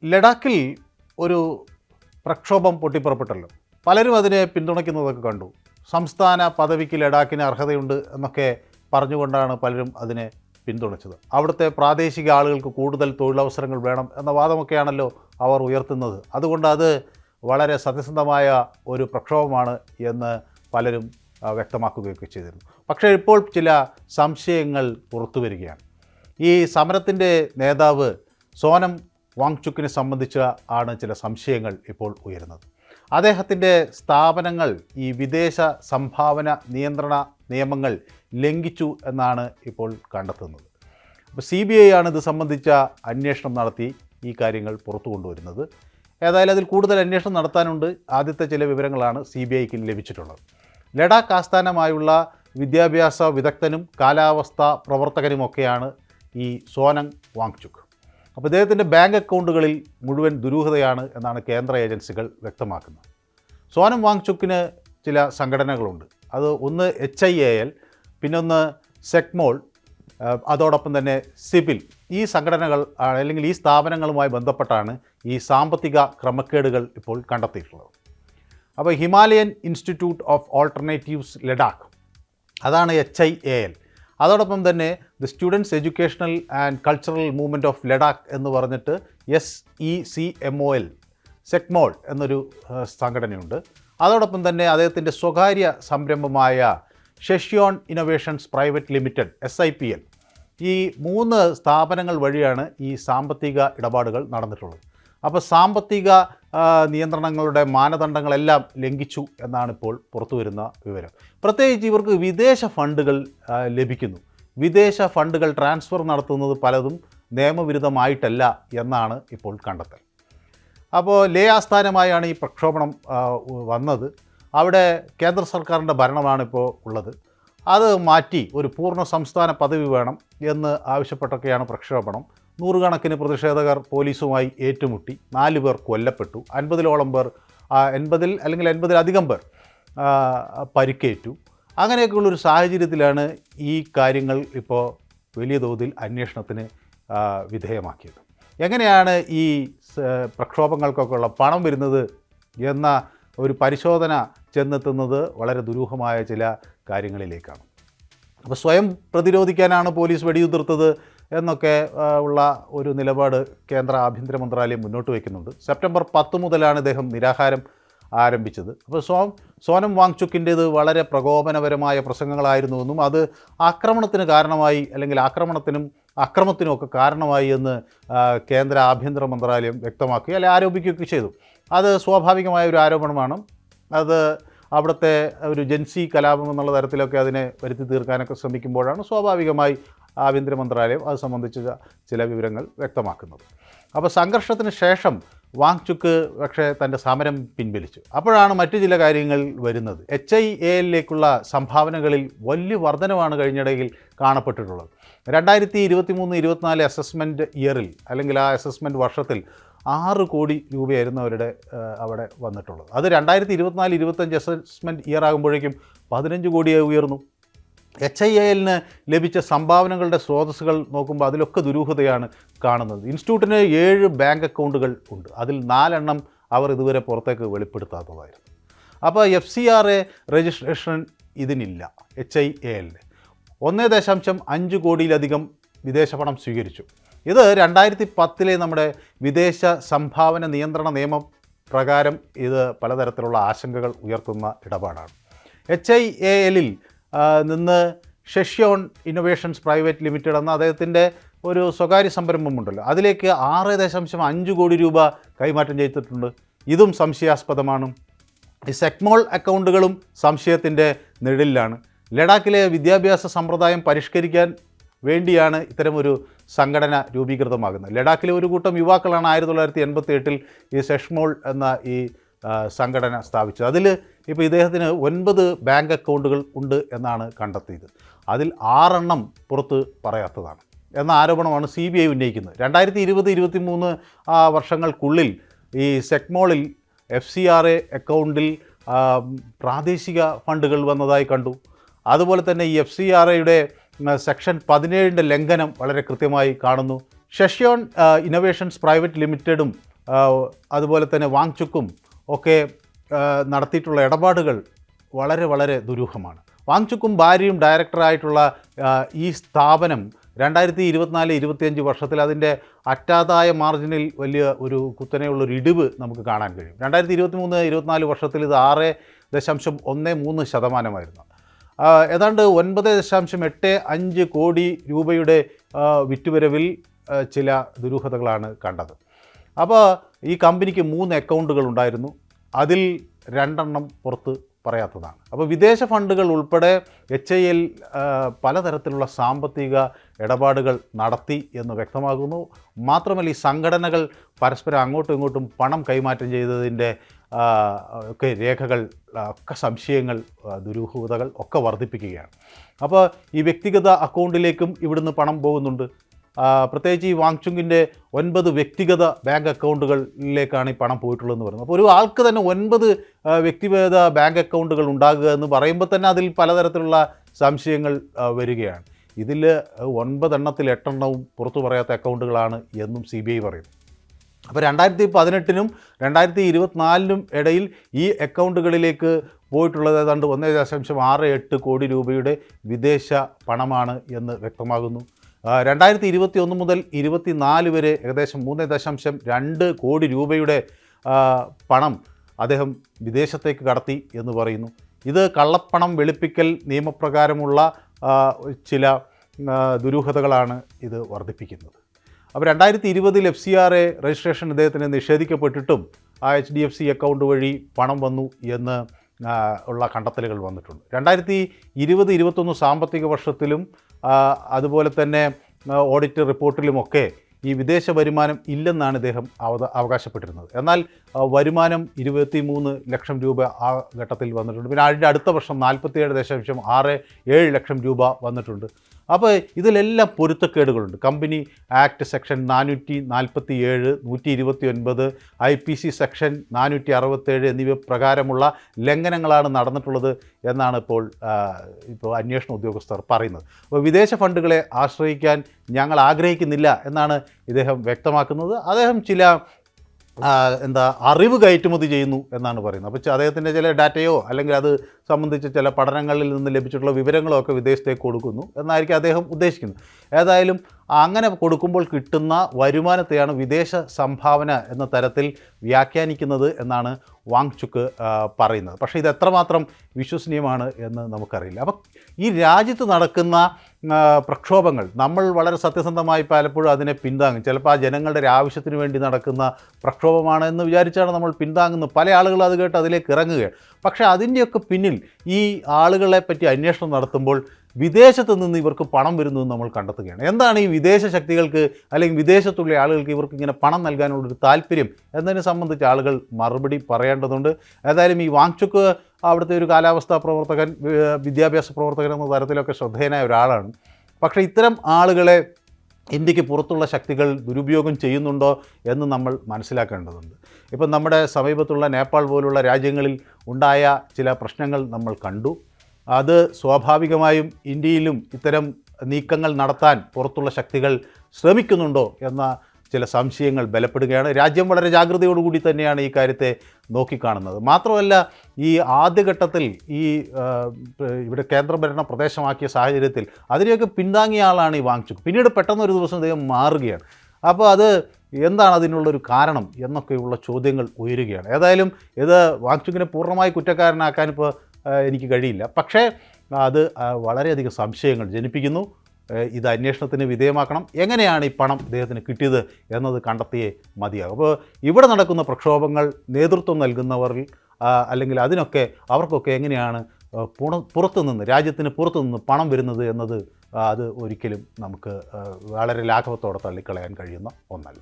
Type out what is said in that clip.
ലഡാക്കിൽ ഒരു പ്രക്ഷോഭം പൊട്ടിപ്പുറപ്പെട്ടല്ലോ. പലരും അതിനെ പിന്തുണയ്ക്കുന്നതൊക്കെ കണ്ടു. സംസ്ഥാന പദവിക്ക് ലഡാക്കിന് അർഹതയുണ്ട് എന്നൊക്കെ പറഞ്ഞുകൊണ്ടാണ് പലരും അതിനെ പിന്തുണച്ചത്. അവിടുത്തെ പ്രാദേശിക ആളുകൾക്ക് കൂടുതൽ തൊഴിലവസരങ്ങൾ വേണം എന്ന വാദമൊക്കെയാണല്ലോ അവർ ഉയർത്തുന്നത്. അതുകൊണ്ട് അത് വളരെ സത്യസന്ധമായ ഒരു പ്രക്ഷോഭമാണ് എന്ന് പലരും വ്യക്തമാക്കുകയൊക്കെ ചെയ്തിരുന്നു. പക്ഷേ ഇപ്പോൾ ചില സംശയങ്ങൾ പുറത്തു വരികയാണ്. ഈ സമരത്തിൻ്റെ നേതാവ് സോനം വാങ്ചുക്കിനെ സംബന്ധിച്ച് ആണ് ചില സംശയങ്ങൾ ഇപ്പോൾ ഉയരുന്നത്. അദ്ദേഹത്തിൻ്റെ സ്ഥാപനങ്ങൾ ഈ വിദേശ സംഭാവന നിയന്ത്രണ നിയമങ്ങൾ ലംഘിച്ചു എന്നാണ് ഇപ്പോൾ കണ്ടെത്തുന്നത്. അപ്പോൾ CBI ആണ് ഇത് സംബന്ധിച്ച അന്വേഷണം നടത്തി ഈ കാര്യങ്ങൾ പുറത്തു കൊണ്ടുവരുന്നത്. ഏതായാലും അതിൽ കൂടുതൽ അന്വേഷണം നടത്താനുണ്ട്. ആദ്യത്തെ ചില വിവരങ്ങളാണ് CBIക്ക് ലഭിച്ചിട്ടുള്ളത്. ലഡാക്ക് ആസ്ഥാനമായുള്ള വിദ്യാഭ്യാസ വിദഗ്ധനും കാലാവസ്ഥാ പ്രവർത്തകനുമൊക്കെയാണ് ഈ സോനം വാങ്ചുക്ക്. അപ്പോൾ ഇദ്ദേഹത്തിൻ്റെ ബാങ്ക് അക്കൗണ്ടുകളിൽ മുഴുവൻ ദുരൂഹതയാണ് എന്നാണ് കേന്ദ്ര ഏജൻസികൾ വ്യക്തമാക്കുന്നത്. സോനം വാങ്ചുക്കിന് ചില സംഘടനകളുണ്ട്. അത് ഒന്ന് HIAL, പിന്നൊന്ന് സെക്മോൾ, അതോടൊപ്പം തന്നെ സിബിൽ. ഈ സംഘടനകൾ അല്ലെങ്കിൽ ഈ സ്ഥാപനങ്ങളുമായി ബന്ധപ്പെട്ടാണ് ഈ സാമ്പത്തിക ക്രമക്കേടുകൾ ഇപ്പോൾ കണ്ടെത്തിയിട്ടുള്ളത്. അപ്പോൾ Himalayan institute of alternatives Ladakh, അതാണ് HIAL. അതോടൊപ്പം തന്നെ the students educational and cultural movement of Ladakh എന്ന് പറഞ്ഞിട്ട് SECMOL, സെക്മോൾ എന്നൊരു സംഘടനയുണ്ട്. അതോടൊപ്പം തന്നെ അദ്ദേഹത്തിൻ്റെ സ്വകാര്യ സംരംഭമായ ഷെഷ്യോൺ ഇന്നൊവേഷൻസ് പ്രൈവറ്റ് ലിമിറ്റഡ് SIPL. ഈ 3 സ്ഥാപനങ്ങൾ വഴിയാണ് ഈ സാമ്പത്തിക ഇടപാടുകൾ നടന്നിട്ടുള്ളത്. അപ്പോൾ സാമ്പത്തിക നിയന്ത്രണങ്ങളുടെ മാനദണ്ഡങ്ങളെല്ലാം ലംഘിച്ചു എന്നാണ് ഇപ്പോൾ പുറത്തു വരുന്ന വിവരം. പ്രത്യേകിച്ച് ഇവർക്ക് വിദേശ ഫണ്ടുകൾ ലഭിക്കുന്നു. വിദേശ ഫണ്ടുകൾ ട്രാൻസ്ഫർ നടത്തുന്നത് പലതും നിയമവിരുദ്ധമായിട്ടല്ല എന്നാണ് ഇപ്പോൾ കണ്ടെത്തൽ. അപ്പോൾ ലേ ആസ്ഥാനമായാണ് ഈ പ്രക്ഷോഭണം വന്നത്. അവിടെ കേന്ദ്ര സർക്കാരിൻ്റെ ഭരണമാണ് ഇപ്പോൾ ഉള്ളത്. അത് മാറ്റി ഒരു പൂർണ്ണ സംസ്ഥാന പദവി വേണം എന്ന് ആവശ്യപ്പെട്ടൊക്കെയാണ് പ്രക്ഷോഭണം. നൂറുകണക്കിന് പ്രതിഷേധകർ പോലീസുമായി ഏറ്റുമുട്ടി. 4 പേർ കൊല്ലപ്പെട്ടു. 50-ഓളം പേർ 80 അല്ലെങ്കിൽ 80-ലധികം പേർ പരിക്കേറ്റു. അങ്ങനെയൊക്കെയുള്ളൊരു സാഹചര്യത്തിലാണ് ഈ കാര്യങ്ങൾ ഇപ്പോൾ വലിയ തോതിൽ അന്വേഷണത്തിന് വിധേയമാക്കിയത്. എങ്ങനെയാണ് ഈ പ്രക്ഷോഭങ്ങൾക്കൊക്കെ ഉള്ള പണം വരുന്നത് എന്ന ഒരു പരിശോധന ചെന്നെത്തുന്നത് വളരെ ദുരൂഹമായ ചില കാര്യങ്ങളിലേക്കാണ്. അപ്പോൾ സ്വയം പ്രതിരോധിക്കാനാണ് പോലീസ് വെടിയുതിർത്തത് എന്നൊക്കെ ഉള്ള ഒരു നിലപാട് കേന്ദ്ര ആഭ്യന്തര മന്ത്രാലയം മുന്നോട്ട് വയ്ക്കുന്നുണ്ട്. സെപ്റ്റംബർ 10 മുതലാണ് ഇദ്ദേഹം നിരാഹാരം ആരംഭിച്ചത്. അപ്പോൾ സോനം വാങ്ചുക്കിൻ്റേത് വളരെ പ്രകോപനപരമായ പ്രസംഗങ്ങളായിരുന്നുവെന്നും അത് ആക്രമണത്തിന് കാരണമായി അല്ലെങ്കിൽ അക്രമത്തിനും ഒക്കെ കാരണമായി എന്ന് കേന്ദ്ര ആഭ്യന്തര മന്ത്രാലയം വ്യക്തമാക്കുകയും അല്ലെങ്കിൽ ആരോപിക്കുകയൊക്കെ ചെയ്തു. അത് സ്വാഭാവികമായ ഒരു ആരോപണമാണ്. അത് അവിടുത്തെ ഒരു ജൻസി കലാപം എന്നുള്ള തരത്തിലൊക്കെ അതിനെ വരുത്തി തീർക്കാനൊക്കെ ശ്രമിക്കുമ്പോഴാണ് സ്വാഭാവികമായി ആഭ്യന്തര മന്ത്രാലയം അത് സംബന്ധിച്ച ചില വിവരങ്ങൾ വ്യക്തമാക്കുന്നത്. അപ്പോൾ സംഘർഷത്തിന് ശേഷം വാങ്ചുക്ക് പക്ഷേ തൻ്റെ സമരം പിൻവലിച്ചു. അപ്പോഴാണ് മറ്റു ചില കാര്യങ്ങൾ വരുന്നത്. HIALലേക്കുള്ള സംഭാവനകളിൽ വലിയ വർധനവാണ് കഴിഞ്ഞിടയിൽ കാണപ്പെട്ടിട്ടുള്ളത്. 2023-24 അസസ്മെൻറ്റ് ഇയറിൽ അല്ലെങ്കിൽ ആ അസസ്മെൻറ്റ് വർഷത്തിൽ 6 കോടി രൂപയായിരുന്നു അവരുടെ അവിടെ വന്നിട്ടുള്ളത്. അത് 2024-25 അസസ്മെൻറ്റ് ഇയർ ആകുമ്പോഴേക്കും 15 കോടിയായി ഉയർന്നു. HIALന് ലഭിച്ച സംഭാവനകളുടെ സ്രോതസ്സുകൾ നോക്കുമ്പോൾ അതിലൊക്കെ ദുരൂഹതയാണ് കാണുന്നത്. ഇൻസ്റ്റിറ്റ്യൂട്ടിന് 7 ബാങ്ക് അക്കൗണ്ടുകൾ ഉണ്ട്. അതിൽ 4 എണ്ണം അവർ ഇതുവരെ പുറത്തേക്ക് വെളിപ്പെടുത്താത്തതായിരുന്നു. അപ്പോൾ FCRA രജിസ്ട്രേഷൻ ഇതിനില്ല. HIALന് 1.5 കോടിയിലധികം വിദേശ പണം സ്വീകരിച്ചു. ഇത് 2010 നമ്മുടെ വിദേശ സംഭാവന നിയന്ത്രണ നിയമം പ്രകാരം ഇത് പലതരത്തിലുള്ള ആശങ്കകൾ ഉയർത്തുന്ന ഇടപാടാണ്. HIALൽ നിന്ന് ഷെഷ്യോൺ ഇന്നൊവേഷൻസ് പ്രൈവറ്റ് ലിമിറ്റഡ് എന്ന അദ്ദേഹത്തിൻ്റെ ഒരു സ്വകാര്യ സംരംഭമുണ്ടല്ലോ, അതിലേക്ക് 6.5 കോടി രൂപ കൈമാറ്റം ചെയ്തിട്ടുണ്ട്. ഇതും സംശയാസ്പദമാണ്. ഈ സെക്മോൾ അക്കൗണ്ടുകളും സംശയത്തിൻ്റെ നിഴലിലാണ്. ലഡാക്കിലെ വിദ്യാഭ്യാസ സമ്പ്രദായം പരിഷ്കരിക്കാൻ വേണ്ടിയാണ് ഇത്തരമൊരു സംഘടന രൂപീകൃതമാകുന്നത്. ലഡാക്കിലെ ഒരു കൂട്ടം യുവാക്കളാണ് 1988 ഈ സെഷ്മോൾ എന്ന ഈ സംഘടന സ്ഥാപിച്ചത്. അതിൽ ഇപ്പോൾ ഇദ്ദേഹത്തിന് 9 ബാങ്ക് അക്കൗണ്ടുകൾ ഉണ്ട് എന്നാണ് കണ്ടെത്തിയത്. അതിൽ 6 എണ്ണം പുറത്ത് പറയാത്തതാണ് എന്ന ആരോപണമാണ് CBI ഉന്നയിക്കുന്നത്. 2020-23 വർഷങ്ങൾക്കുള്ളിൽ ഈ സെക്മോളിൽ FCRA അക്കൗണ്ടിൽ പ്രാദേശിക ഫണ്ടുകൾ വന്നതായി കണ്ടു. അതുപോലെ തന്നെ ഈ FCRAയുടെ സെക്ഷൻ 17 ലംഘനം വളരെ കൃത്യമായി കാണുന്നു. ഷെഷ്യോൺ ഇന്നൊവേഷൻസ് പ്രൈവറ്റ് ലിമിറ്റഡും അതുപോലെ തന്നെ വാങ്ചുക്കും ഒക്കെ നടത്തിയിട്ടുള്ള ഇടപാടുകൾ വളരെ വളരെ ദുരൂഹമാണ്. വാങ്ചുക്കും ഭാര്യയും ഡയറക്ടറായിട്ടുള്ള ഈ സ്ഥാപനം 2024-25 വർഷത്തിൽ അതിൻ്റെ അറ്റാദായ മാർജിനിൽ വലിയ ഒരു കുത്തനെയുള്ളൊരു ഇടിവ് നമുക്ക് കാണാൻ കഴിയും. 2023-24 വർഷത്തിൽ ഇത് 6.13% ഏതാണ്ട് 9.85 കോടി രൂപയുടെ വിറ്റുവരവിൽ ചില ദുരൂഹതകളാണ് കണ്ടത്. അപ്പോൾ ഈ കമ്പനിക്ക് 3 അക്കൗണ്ടുകൾ ഉണ്ടായിരുന്നു, അതിൽ 2 പുറത്ത് പറയാത്തതാണ്. അപ്പോൾ വിദേശ ഫണ്ടുകൾ ഉൾപ്പെടെ HIL പലതരത്തിലുള്ള സാമ്പത്തിക ഇടപാടുകൾ നടത്തി എന്ന് വ്യക്തമാകുന്നു. മാത്രമല്ല ഈ സംഘടനകൾ പരസ്പരം അങ്ങോട്ടും ഇങ്ങോട്ടും പണം കൈമാറ്റം ചെയ്തതിൻ്റെ ഒക്കെ രേഖകൾ ഒക്കെ സംശയങ്ങൾ, ദുരൂഹതകൾ ഒക്കെ വർദ്ധിപ്പിക്കുകയാണ്. അപ്പോൾ ഈ വ്യക്തിഗത അക്കൗണ്ടിലേക്കും ഇവിടുന്ന് പണം പോകുന്നുണ്ട്. പ്രത്യേകിച്ച് ഈ വാങ്ചുങ്ങിൻ്റെ 9 വ്യക്തിഗത ബാങ്ക് അക്കൗണ്ടുകളിലേക്കാണ് ഈ പണം പോയിട്ടുള്ളതെന്ന് പറയുന്നത്. അപ്പോൾ ഒരു ആൾക്ക് തന്നെ 9 വ്യക്തിഗത ബാങ്ക് അക്കൗണ്ടുകൾ ഉണ്ടാകുക എന്ന് പറയുമ്പോൾ തന്നെ അതിൽ പലതരത്തിലുള്ള സംശയങ്ങൾ വരികയാണ്. ഇതിൽ 9 എണ്ണത്തിൽ 8 എണ്ണവും പുറത്തു പറയാത്ത അക്കൗണ്ടുകളാണ് എന്നും CBI പറയുന്നു. അപ്പോൾ 2018-നും 2024-നും ഇടയിൽ ഈ അക്കൗണ്ടുകളിലേക്ക് പോയിട്ടുള്ളത് ഏതാണ്ട് 1.68 കോടി രൂപയുടെ വിദേശ പണമാണ് എന്ന് വ്യക്തമാകുന്നു. 2021 മുതൽ 24 വരെ ഏകദേശം 3.2 കോടി രൂപയുടെ പണം അദ്ദേഹം വിദേശത്തേക്ക് കടത്തി എന്ന് പറയുന്നു. ഇത് കള്ളപ്പണം വെളുപ്പിക്കൽ നിയമപ്രകാരമുള്ള ചില ദുരൂഹതകളാണ് ഇത് വർദ്ധിപ്പിക്കുന്നത്. അപ്പോൾ 2020-ൽ FCRA രജിസ്ട്രേഷൻ ഇദ്ദേഹത്തിന് നിഷേധിക്കപ്പെട്ടിട്ടും ആ HDFC അക്കൗണ്ട് വഴി പണം വന്നു എന്ന് ഉള്ള കണ്ടെത്തലുകൾ വന്നിട്ടുണ്ട്. 2020-21 സാമ്പത്തിക വർഷത്തിലും അതുപോലെ തന്നെ ഓഡിറ്റ് റിപ്പോർട്ടിലുമൊക്കെ ഈ വിദേശ വരുമാനം ഇല്ലെന്നാണ് ഇദ്ദേഹം അവകാശപ്പെട്ടിരുന്നത്. എന്നാൽ വരുമാനം 23 ലക്ഷം രൂപ ആ ഘട്ടത്തിൽ വന്നിട്ടുണ്ട്. പിന്നെ അതിൻ്റെ അടുത്ത വർഷം 47.67 ലക്ഷം രൂപ വന്നിട്ടുണ്ട്. അപ്പോൾ ഇതിലെല്ലാം പൊരുത്തക്കേടുകളുണ്ട്. Company act section 447, 129, IPC section 467 എന്നിവ പ്രകാരമുള്ള ലംഘനങ്ങളാണ് നടന്നിട്ടുള്ളത് എന്നാണ് ഇപ്പോൾ അന്വേഷണ ഉദ്യോഗസ്ഥർ പറയുന്നത്. അപ്പോൾ വിദേശ ഫണ്ടുകളെ ആശ്രയിക്കാൻ ഞങ്ങൾ ആഗ്രഹിക്കുന്നില്ല എന്നാണ് ഇദ്ദേഹം വ്യക്തമാക്കുന്നത്. അദ്ദേഹം ചില അറിവ് കയറ്റുമതി ചെയ്യുന്നു എന്നാണ് പറയുന്നത്. അപ്പോൾ അദ്ദേഹത്തിൻ്റെ ചില ഡാറ്റയോ അല്ലെങ്കിൽ അത് സംബന്ധിച്ച് ചില പഠനങ്ങളിൽ നിന്ന് ലഭിച്ചിട്ടുള്ള വിവരങ്ങളോ ഒക്കെ വിദേശത്തേക്ക് കൊടുക്കുന്നു എന്നായിരിക്കും അദ്ദേഹം ഉദ്ദേശിക്കുന്നത്. ഏതായാലും അങ്ങനെ കൊടുക്കുമ്പോൾ കിട്ടുന്ന വരുമാനത്തെയാണ് വിദേശ സംഭാവന എന്ന തരത്തിൽ വ്യാഖ്യാനിക്കുന്നത് എന്നാണ് വാങ്ചുക്ക് പറയുന്നത്. പക്ഷേ ഇത് എത്രമാത്രം വിശ്വസനീയമാണ് എന്ന് നമുക്കറിയില്ല. അപ്പം ഈ രാജ്യത്ത് നടക്കുന്ന പ്രക്ഷോഭങ്ങൾ നമ്മൾ വളരെ സത്യസന്ധമായി പലപ്പോഴും അതിനെ പിന്താങ്ങും. ചിലപ്പോൾ ആ ജനങ്ങളുടെ ഒരു ആവശ്യത്തിന് വേണ്ടി നടക്കുന്ന പ്രക്ഷോഭമാണ് എന്ന് വിചാരിച്ചാണ് നമ്മൾ പിന്താങ്ങുന്നത്. പല ആളുകൾ അത് കേട്ട് അതിലേക്ക് ഇറങ്ങുകയാണ്. പക്ഷേ അതിൻ്റെയൊക്കെ പിന്നിൽ ഈ ആളുകളെ പറ്റി അന്വേഷണം നടത്തുമ്പോൾ വിദേശത്ത് നിന്ന് ഇവർക്ക് പണം വരുന്നു എന്ന് നമ്മൾ കണ്ടെത്തുകയാണ്. എന്താണ് ഈ വിദേശ ശക്തികൾക്ക് അല്ലെങ്കിൽ വിദേശത്തുള്ള ആളുകൾക്ക് ഇവർക്ക് ഇങ്ങനെ പണം നൽകാനുള്ളൊരു താല്പര്യം എന്നതിനെ സംബന്ധിച്ച് ആളുകൾ മറുപടി പറയേണ്ടതുണ്ട്. ഏതായാലും ഈ വാങ്ചുക്ക് അവിടുത്തെ ഒരു കാലാവസ്ഥാ പ്രവർത്തകൻ, വിദ്യാഭ്യാസ പ്രവർത്തകൻ എന്ന തരത്തിലൊക്കെ ശ്രദ്ധേയനായ ഒരാളാണ്. പക്ഷേ ഇത്തരം ആളുകളെ ഇന്ത്യക്ക് പുറത്തുള്ള ശക്തികൾ ദുരുപയോഗം ചെയ്യുന്നുണ്ടോ എന്ന് നമ്മൾ മനസ്സിലാക്കേണ്ടതുണ്ട്. ഇപ്പം നമ്മുടെ സമീപത്തുള്ള നേപ്പാൾ പോലുള്ള രാജ്യങ്ങളിൽ ഉണ്ടായ ചില പ്രശ്നങ്ങൾ നമ്മൾ കണ്ടു. അത് സ്വാഭാവികമായും ഇന്ത്യയിലും ഇത്തരം നീക്കങ്ങൾ നടത്താൻ പുറത്തുള്ള ശക്തികൾ ശ്രമിക്കുന്നുണ്ടോ എന്ന ചില സംശയങ്ങൾ ബലപ്പെടുകയാണ്. രാജ്യം വളരെ ജാഗ്രതയോടുകൂടി തന്നെയാണ് ഈ കാര്യത്തെ നോക്കിക്കാണുന്നത്. മാത്രമല്ല ഈ ആദ്യഘട്ടത്തിൽ ഈ ഇവിടെ കേന്ദ്രഭരണ പ്രദേശമാക്കിയ സാഹചര്യത്തിൽ അതിനെയൊക്കെ പിന്താങ്ങിയ ആളാണ് ഈ വാങ്ചുക്ക്. പിന്നീട് പെട്ടെന്നൊരു ദിവസം അദ്ദേഹം മാറുകയാണ്. അപ്പോൾ അത് എന്താണ് അതിനുള്ളൊരു കാരണം എന്നൊക്കെയുള്ള ചോദ്യങ്ങൾ ഉയരുകയാണ്. ഏതായാലും ഇത് വാങ്ചുക്കിനെ പൂർണ്ണമായി കുറ്റക്കാരനാക്കാൻ ഇപ്പോൾ എനിക്ക് കഴിയില്ല. പക്ഷേ അത് വളരെയധികം സംശയങ്ങൾ ജനിപ്പിക്കുന്നു. ഇത് അന്വേഷണത്തിന് വിധേയമാക്കണം. എങ്ങനെയാണ് ഈ പണം ഇദ്ദേഹത്തിന് കിട്ടിയത് എന്നത് കണ്ടെത്തിയേ മതിയാകും. അപ്പോൾ ഇവിടെ നടക്കുന്ന പ്രക്ഷോഭങ്ങൾ നേതൃത്വം നൽകുന്നവരിൽ അല്ലെങ്കിൽ അവർക്കൊക്കെ എങ്ങനെയാണ് പുറത്തുനിന്ന്, രാജ്യത്തിന് പുറത്തുനിന്ന് പണം വരുന്നത് എന്നത് അത് ഒരിക്കലും നമുക്ക് വളരെ ലാഘവത്തോടെ തള്ളിക്കളയാൻ കഴിയുന്ന ഒന്നല്ല.